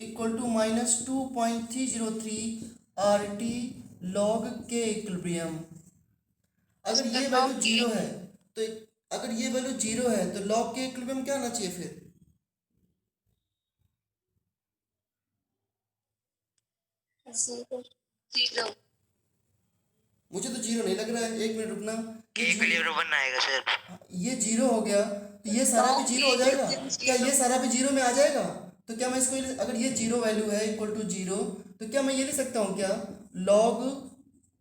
S1: Equal to -2.303 RT log K equilibrium. अगर ये वैल्यू जीरो है तो, अगर ये वैल्यू जीरो है तो log K इक्विलिब्रियम क्या आना चाहिए फिर?
S2: 0.
S1: मुझे तो जीरो नहीं लग रहा है, एक मिनट रुकना।
S3: के इक्विलिब्रियम 1 आएगा सर।
S1: ये जीरो हो गया तो ये सारा भी जीरो हो जाएगा क्या? ये सारा भी जीरो में आ जाएगा? तो क्या मैं इसको, अगर ये जीरो वैल्यू है इक्वल टू जीरो, तो क्या मैं ये लिख सकता हूँ क्या? लॉग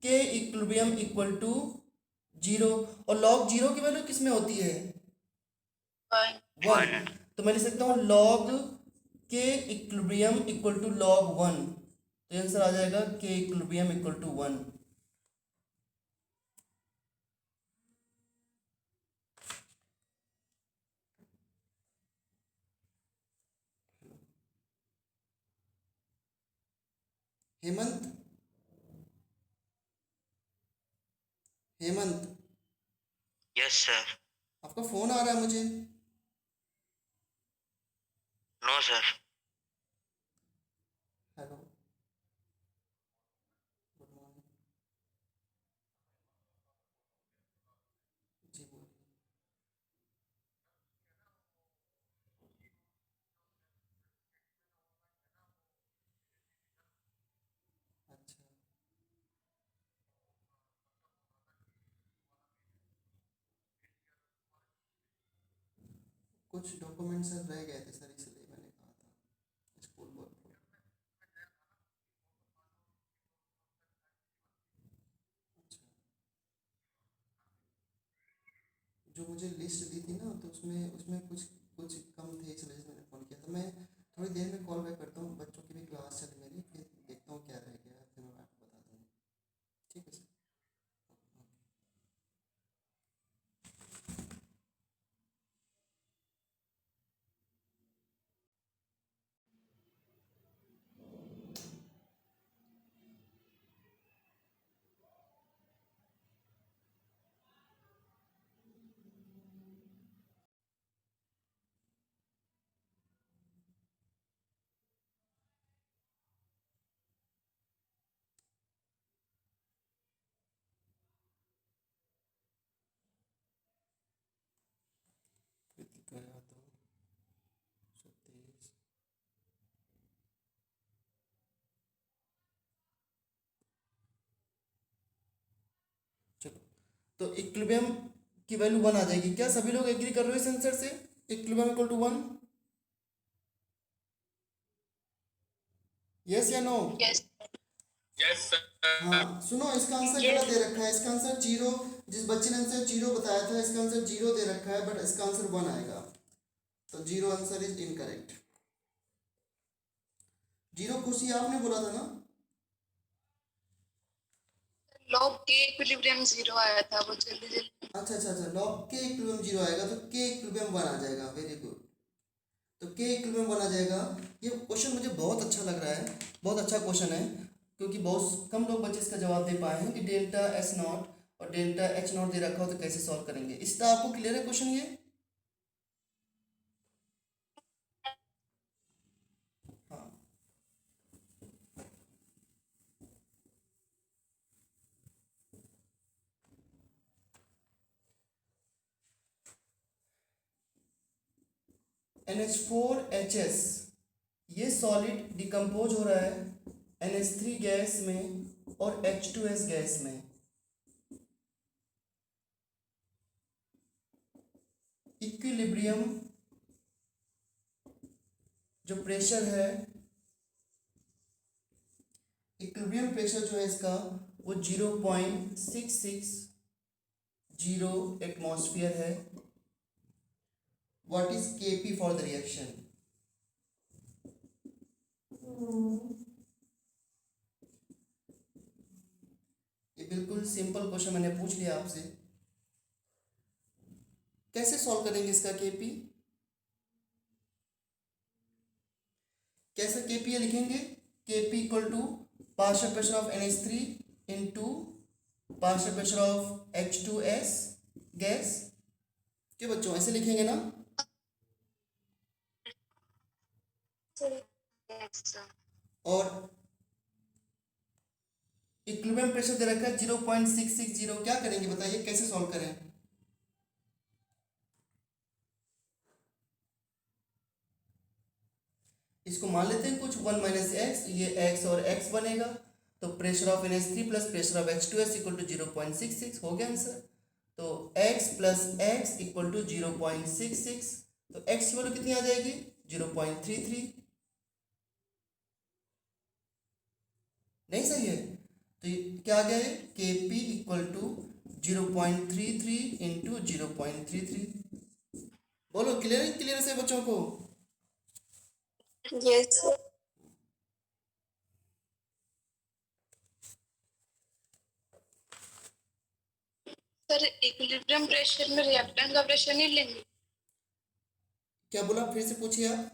S1: के इक्विलिब्रियम इक्वल टू जीरो। और लॉग जीरो की वैल्यू किस में होती है? 1। तो मैं लिख सकता हूँ लॉग के इक्विलिब्रियम इक्वल टू लॉग 1। तो आंसर आ जाएगा के equilibrium equal to 1। Hemant, Hemant,
S3: yes sir.
S1: आपका फोन आ रहा है मुझे।
S3: No sir.
S1: Hello, good morning. जी बोलिए। अच्छा, कुछ डॉक्यूमेंट्स सर रह गए थे सर, इसलिए मैंने कहा था स्कूल वर्क को। अच्छा, जो मुझे लिस्ट दी थी ना तो उसमें उसमें कुछ कुछ कम थे, इस वजह से मैंने फ़ोन किया था। मैं थोड़ी देर में कॉल बैक करता हूँ, बच्चों की भी क्लास चल मेरी, फिर देखता हूँ क्या रह गया, फिर मैं आपको बता दूँगा। ठीक है सर। तो इक्विलिब्रियम की वैल्यू 1 आ जाएगी। क्या सभी लोग एग्री कर रहे हो इस आंसर से? इक्विलिब्रियम इक्वल टू 1, यस या नो?
S5: Yes.
S4: Yes, sir.
S1: हाँ सुनो, इसका आंसर गलत दे रखा है। इसका आंसर 0, जिस बच्चे ने आंसर 0 बताया था इसका आंसर 0 दे रखा है, बट इसका आंसर 1 आएगा। तो 0 आंसर इज इनकरेक्ट। 0 खुशी आपने बोला था ना?
S5: Log के इक्विलिब्रियम 0 आया था, वो जल्दी जल्दी।
S1: अच्छा, लॉग के इक्विलिब्रियम 0 आएगा तो के इक्विलिब्रियम 1 आ जाएगा। Very good. तो के इक्विलिब्रियम 1 आ जाएगा। ये क्वेश्चन मुझे बहुत अच्छा लग रहा है, बहुत अच्छा क्वेश्चन है, क्योंकि बहुत कम लोग बच्चे इसका जवाब दे पाए हैं कि डेल्टा एस नॉट और डेल्टा एच नॉट दे रखा हो तो कैसे सॉल्व करेंगे। इसका आपको क्लियर है क्वेश्चन ये? हाँ, NH4HS ये सॉलिड डिकम्पोज हो रहा है NH3 गैस में और H2S गैस में। इक्विलिब्रियम जो प्रेशर है, इक्विलिब्रियम प्रेशर जो है इसका वो 0.660 एटमॉस्फेयर है। What is Kp for the reaction? ये बिल्कुल सिंपल क्वेश्चन मैंने पूछ लिया आपसे। कैसे सॉल्व करेंगे इसका Kp? कैसे Kp लिखेंगे? Kp equal to partial pressure of NH3 into partial pressure of H2S gas. क्या बच्चों ऐसे लिखेंगे ना?
S2: Yes, sir.
S1: और इक्विलिब्रियम प्रेशर दे रखा है 0.660। क्या करेंगे बताइए, कैसे सॉल्व करें? इसको मान लेते हैं कुछ 1 माइनस एक्स, ये x और x बनेगा। तो pressure of NH3 plus pressure of H2S equal to 0.66 हो गया आंसर। तो x plus x equal to 0.66। तो x की वैल्यू कितनी आ जाएगी? 0.33। नहीं सही है? तो ये क्या आ गया है? Kp equal to 0.33 into 0.33। बोलो क्लियर से बच्चों को?
S2: Yes, sir.
S5: Sir equilibrium pressure में रिएक्टेंट का प्रेशर नहीं लेंगे?
S1: क्या बोला, फिर से पूछिए आप।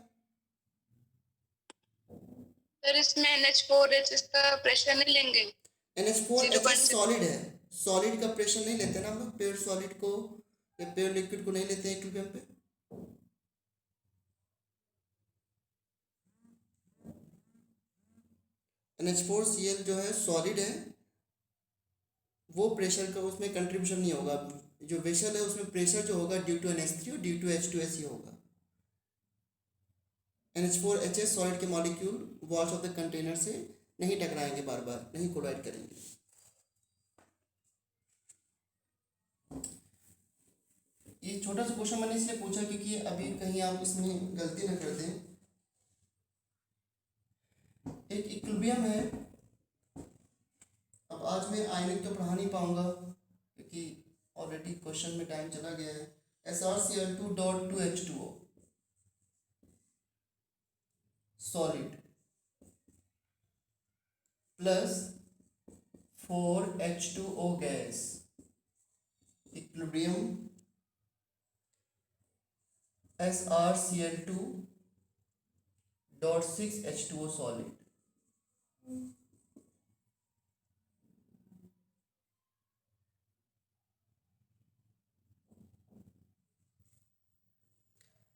S5: सर इसमें NH4H इसका प्रेशर नहीं लेंगे?
S1: NH4HS सॉलिड है, सॉलिड का प्रेशर नहीं लेते ना हम लोग। प्योर सॉलिड को या प्योर लिक्विड को नहीं लेते हैं इक्विलिब्रियम पे। NH4Cl जो है सॉलिड है, वो प्रेशर का उसमें कंट्रीब्यूशन नहीं होगा। जो वेसल है उसमें प्रेशर जो होगा ड्यू टू NH3 और ड्यू टू H2S ही होगा। NH4HS सॉलिड के molecule walls of the container से नहीं टकराएंगे, बार बार नहीं कोलाइड करेंगे। ये छोटा सा क्वेश्चन मैंने इसलिए पूछा क्योंकि अभी कहीं आप इसमें गलती ना कर दें। एक इक्विलिब्रियम है। अब आज मैं आयनिक तो पढ़ा नहीं पाऊंगा क्योंकि ऑलरेडी क्वेश्चन में टाइम चला गया है। SrCl2.2H2O solid plus 4H2O gas, equilibrium SrCl2.6H2O solid.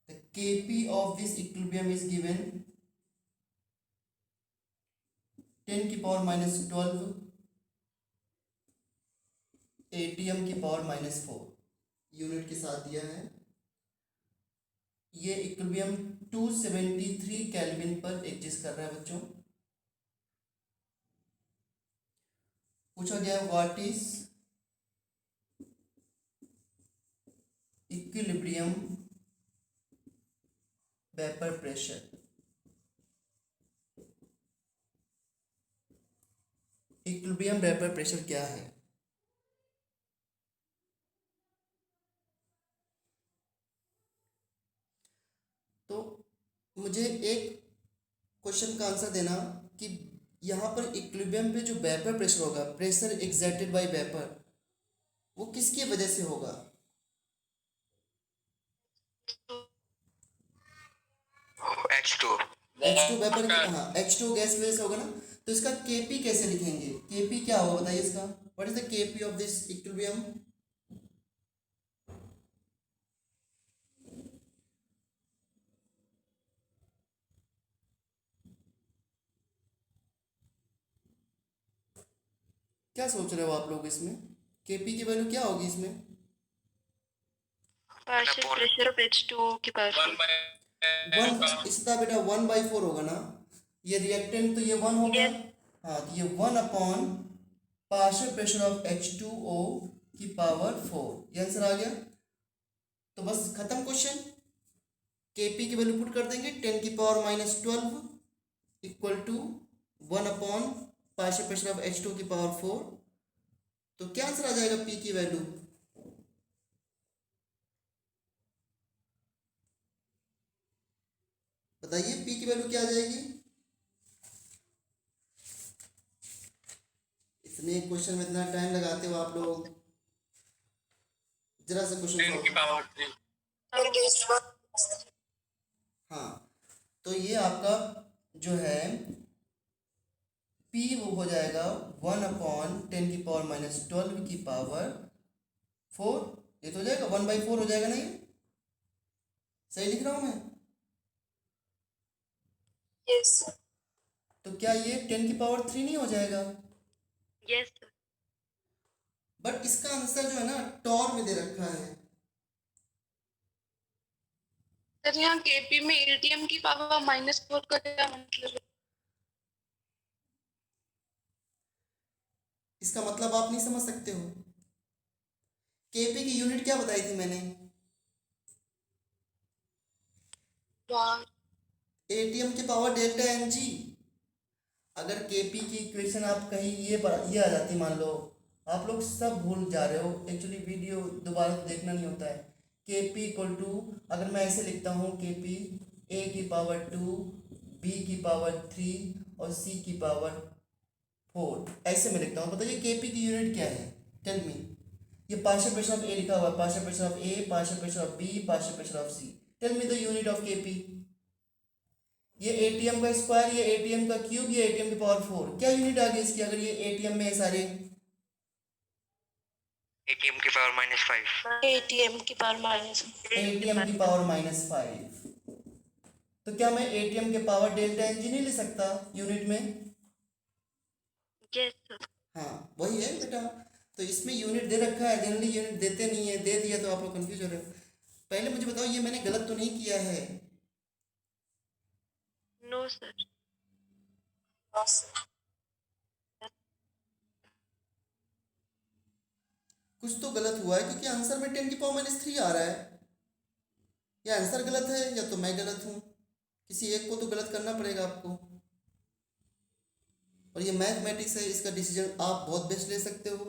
S1: The Kp of this equilibrium is given 10 की पावर माइनस 12 ATM की पावर माइनस 4 यूनिट के साथ दिया है। ये इक्विलिब्रियम 273 केल्विन पर एग्जिस्ट कर रहा है बच्चों। पूछा गया what is equilibrium vapour pressure. Equilibrium vapour pressure क्या है? तो मुझे एक क्वेश्चन का आंसर देना कि यहाँ पर इक्विलिब्रियम पे जो वेपर प्रेशर होगा, प्रेशर एक्सर्टेड बाय वेपर, वो किसकी वजह से होगा?
S3: H2।
S1: H2 वेपर, हाँ H2 गैस की वजह से होगा ना। तो इसका Kp कैसे लिखेंगे? Kp क्या होगा बताइए इसका? What is the Kp of this equilibrium? क्या सोच रहे हो आप लोग इसमें? Kp की वैल्यू क्या होगी इसमें?
S7: पार्शियल प्रेशर ऑफ H2O की पावर
S4: 1 by
S1: वन, इसका बेटा 1/4 होगा ना। ये रिएक्टेंट तो ये 1 होगा। हाँ, तो ये 1 upon partial pressure of H2O की पावर 4, ये आंसर आ गया। तो बस खत्म क्वेश्चन। Kp की वैल्यू पुट कर देंगे 10 की power -12 equal to 1 upon partial pressure of H2 की पावर 4। तो क्या आंसर आ जाएगा P की वैल्यू? बताइए P की वैल्यू क्या आ जाएगी? इतने क्वेश्चन में इतना टाइम लगाते हो आप लोग, जरा सा
S4: 10
S1: क्वेश्चन
S4: की पावर 3।
S1: हाँ, तो ये आपका जो है P वो हो जाएगा 1 अपॉन 10 की पावर -12 की पावर 4। ये तो हो जाएगा 1/4 हो जाएगा ना? ये सही लिख रहा हूँ मैं?
S2: Yes.
S1: तो क्या ये 10 की पावर 3 नहीं हो जाएगा?
S7: Yes sir.
S1: बट इसका आंसर जो है ना टॉर में दे रखा है।
S5: सर यहाँ केपी में एटीएम की पावर -4 का क्या मतलब है?
S1: इसका मतलब आप नहीं समझ सकते हो। Kp की यूनिट क्या बताई थी मैंने?
S5: वाह,
S1: एटीएम की पावर डेल्टा एन जी। अगर Kp की इक्वेशन आप कहीं ये आ जाती, मान लो आप लोग सब भूल जा रहे हो, एक्चुअली वीडियो दोबारा तो देखना नहीं होता है। Kp इक्वल टू, अगर मैं ऐसे लिखता हूँ Kp a की पावर 2, b की पावर 3 और c की पावर 4, ऐसे मैं लिखता हूँ। बताइए Kp की यूनिट क्या है? Tell me. ये पार्शियल प्रेशर ऑफ ए लिखा हुआ है, partial pressure of A, partial pressure of B, partial pressure of C. Tell me the unit of Kp। ये एटीएम का स्क्वायर, ये एटीएम का क्यूब, ये एटीएम की पावर 4, क्या यूनिट आ गई इसकी? अगर ये एटीएम में है सारे,
S3: ATM की पावर -5।
S2: ATM की पावर
S1: एटीएम की पावर -5। तो क्या मैं एटीएम के पावर डेल्टा एन जी नहीं ले सकता यूनिट में?
S7: Yes sir.
S1: हाँ वही है बेटा। तो इसमें यूनिट दे रखा है, जनरली यूनिट देते नहीं है, दे दिया तो आप लोग कंफ्यूज हो रहे हो। पहले मुझे बताओ ये मैंने गलत तो नहीं किया है?
S7: No sir.
S1: कुछ तो गलत हुआ है, क्योंकि आंसर में 10 की पावर -3 आ रहा है। या आंसर गलत है या तो मैं गलत हूँ, किसी एक को तो गलत करना पड़ेगा आपको। और ये मैथमेटिक्स है, इसका डिसीजन आप बहुत बेस्ट ले सकते हो।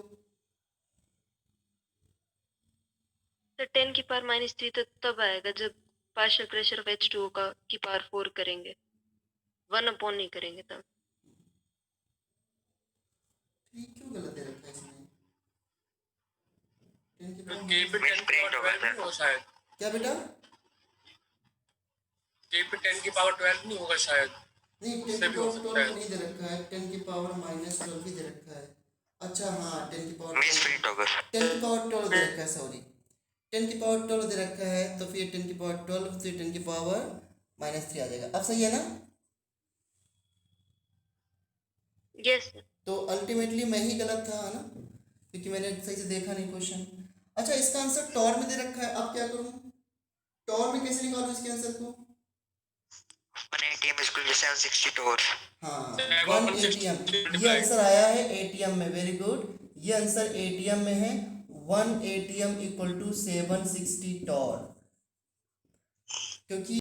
S7: सर 10 की पावर -3 तो तब आएगा जब पार्शियल प्रेशर ऑफ H2O का की पावर 4 करेंगे, 1 अपॉन नहीं करेंगे तब।
S1: ठीक, क्यों गलत दे रखा है इसमें? 10 की पावर
S4: केपी 10 की
S3: Misprint
S4: पावर
S3: होगा
S4: 12 नहीं हो शायद।
S1: क्या बेटा?
S4: केपी 10 की पावर 12 नहीं होगा शायद।
S1: नहीं, 10
S4: उससे
S1: की
S4: भी हो
S1: पावर
S4: सकता
S1: 12
S4: है।
S1: नहीं दे रखा है, 10 की पावर -12 ही दे रखा है। अच्छा हाँ, 10 की पावर
S3: मिसप्रिंट होगा।
S1: 10 की पावर 12 दे रखा है, सॉरी 10 की पावर 12 दे रखा है। तो फिर 10 की पावर 12 से 10 की पावर -3 आ जाएगा। अब सही है ना?
S7: Yes sir.
S1: तो अल्टीमेटली मैं ही गलत था, है ना, क्योंकि मैंने सही से देखा नहीं क्वेश्चन। अच्छा, इसका आंसर टॉर में दे रखा है, अब क्या करूँ? टॉर में कैसे निकालूं इसके आंसर को?
S3: 1 ATM is equal to 760 torr।
S1: हाँ,
S4: 1
S1: 1 ATM, ये आंसर आया है एटीएम में। वेरी गुड, ये आंसर एटीएम में है। 1 ATM इक्वल टू 760 टॉर, क्योंकि